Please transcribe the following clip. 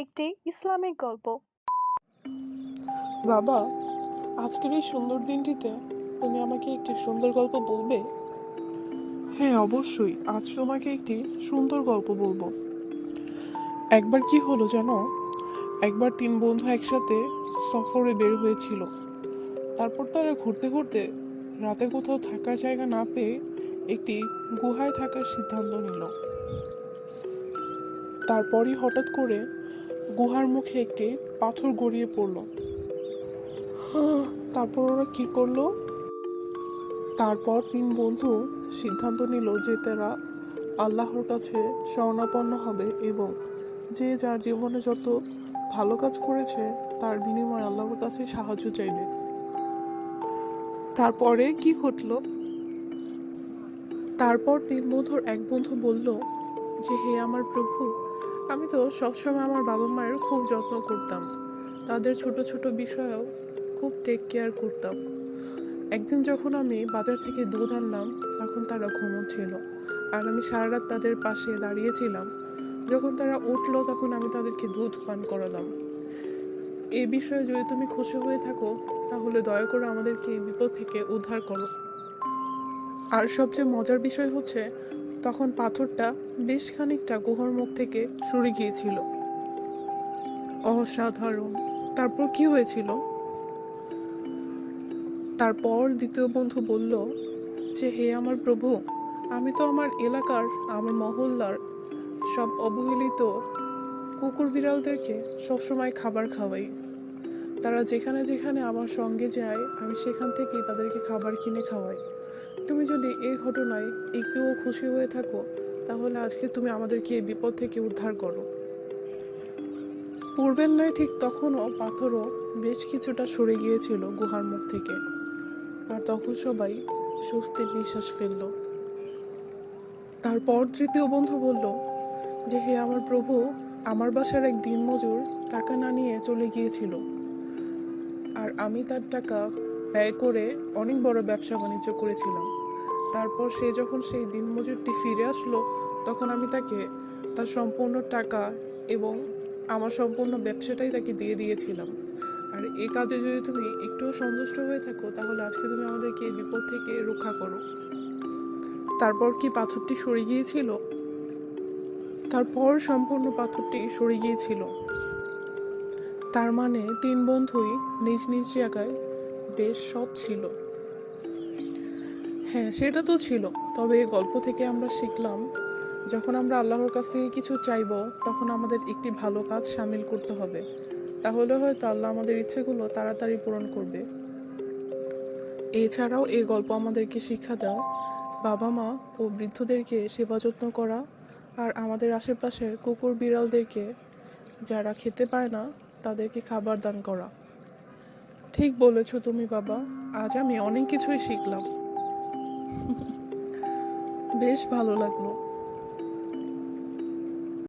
একটি ইসলামিক গল্প। বাবা, আজকের এই সুন্দর দিনটিতে তুমি আমাকে একটি সুন্দর গল্প বলবে? হ্যাঁ, অবশ্যই। আজ তোমাকে একটি সুন্দর গল্প বলবো। একবার কি হলো জানো? একবার তিন বন্ধু একসাথে সফরে বের হয়েছিল। তারপর তারা ঘুরতে ঘুরতে রাতে কোথাও থাকার জায়গা না পেয়ে একটি গুহায় থাকার সিদ্ধান্ত নিল। তারপরই হঠাৎ করে গুহার মুখে একটি পাথর গড়িয়ে পড়ল। তারপর ওরা কি করলো? তারপর তিন বন্ধু সিদ্ধান্ত নিল যে তারা আল্লাহর কাছে শরণাপন্ন হবে এবং যে যার জীবনে যত ভালো কাজ করেছে তার বিনিময়ে আল্লাহর কাছে সাহায্য চাইবে। তারপরে কি ঘটলো? তারপর তিন বন্ধুর এক বন্ধু বলল যে, হে আমার প্রভু, আমি তো সবসময় আমার বাবা মায়ের খুব যত্ন করতাম, তাদের ছোট ছোট বিষয়েও খুব টেক কেয়ার করতাম। একদিন যখন আমি বাজার থেকে দুধ আনলাম তখন তারা ঘুমোচ্ছিল, আর আমি সারা রাত তাদের পাশে দাঁড়িয়েছিলাম। যখন তারা উঠলো তখন আমি তাদেরকে দুধ পান করালাম। এ বিষয়ে যদি তুমি খুশি হয়ে থাকো তাহলে দয়া করে আমাদেরকে এই বিপদ থেকে উদ্ধার করো। আর সবচেয়ে মজার বিষয় হচ্ছে, তখন পাথরটা বেশ খানিকটা গুহার মুখ থেকে সরে গিয়েছিল। অসাধারণ। তারপর কি হয়েছিল? তারপর দ্বিতীয় বন্ধু বলল যে, হে আমার প্রভু, আমি তো আমার এলাকার, আমার মহল্লার সব অবহেলিত কুকুর বিড়ালদেরকে সবসময় খাবার খাওয়াই। তারা যেখানে যেখানে আমার সঙ্গে যায় আমি সেখান থেকেই তাদেরকে খাবার কিনে খাওয়াই। তুমি যদি এই ঘটনায় একটুও খুশি হয়ে থাকো তাহলে আজকে তুমি আমাদেরকে এই বিপদ থেকে উদ্ধার করো। পূর্বের নয় ঠিক তখনও পাথরও বেশ কিছুটা সরে গিয়েছিল গুহার মুখ থেকে, আর তখন সবাই স্বস্তির নিঃশ্বাস ফেলল। তারপর তৃতীয় বন্ধু বলল যে, হে আমার প্রভু, আমার বাসার এক দিনমজুর টাকা না নিয়ে চলে গিয়েছিল, আর আমি তার টাকা ব্যয় করে অনেক বড় ব্যবসা বাণিজ্য করেছিলাম। তারপর সে যখন সেই দিনমজুরটি ফিরে আসলো তখন আমি তাকে তার সম্পূর্ণ টাকা এবং আমার সম্পূর্ণ ব্যবসাটাই তাকে দিয়ে দিয়েছিলাম। আর এই কাজে যদি তুমি একটুও সন্তুষ্ট হয়ে থাকো তাহলে আজকে তুমি আমাদেরকে এই বিপদ থেকে রক্ষা করো। তারপর কি পাথরটি সরে গিয়েছিল? তারপর সম্পূর্ণ পাথরটি সরে গিয়েছিল। তার মানে তিন বন্ধুই নিজ নিজ জায়গায় বেশ সৎ ছিল। হ্যাঁ, সেটা তো ছিল। তবে এই গল্প থেকে আমরা শিখলাম, যখন আমরা আল্লাহর কাছ থেকে কিছু চাইব তখন আমাদের একটি ভালো কাজ শামিল করতে হবে, তাহলে হয়তো আল্লাহ আমাদের ইচ্ছেগুলো তাড়াতাড়ি পূরণ করবে। এছাড়াও এই গল্প আমাদেরকে শিক্ষা দেয় বাবা মা ও বৃদ্ধদেরকে সেবা যত্ন করা, আর আমাদের আশেপাশের কুকুর বিড়ালদেরকে, যারা খেতে পায় না, তাদেরকে খাবার দান করা। ঠিক বলেছো তুমি বাবা, আজ আমি অনেক কিছুই শিখলাম। বেশ ভালো লাগলো।